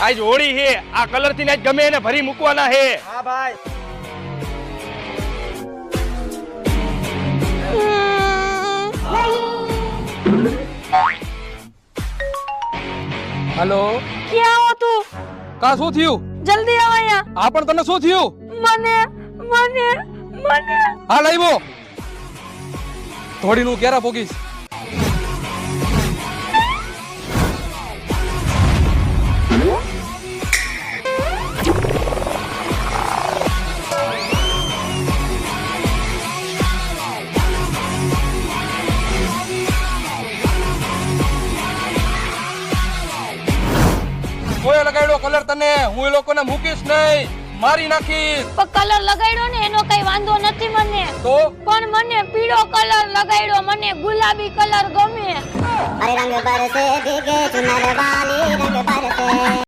આજ હોળી હે, આ કલર થી આજ ગમે એને ભરી મૂકવાના હે. હા ભાઈ. હેલો, ક્યાં હો તું? કા શું થયું? જલ્દી આવ અહીંયા. આ પણ તને શું થયું? મને મને મને હા લાવ્યો. થોડીનું ક્યારે પોગીશ? કોઈ લગાડ્યો કલર તને? હું એ લોકોને મૂકીશ નહીં, મારી નાખીશ. પણ કલર લગાડ્યો ને એનો કઈ વાંધો નથી મને. તો પણ મને પીળો કલર લગાડ્યો, મને ગુલાબી કલર ગમે. અરે રંગ બરસે ભીગે ચુનર વાલી રંગ બરસે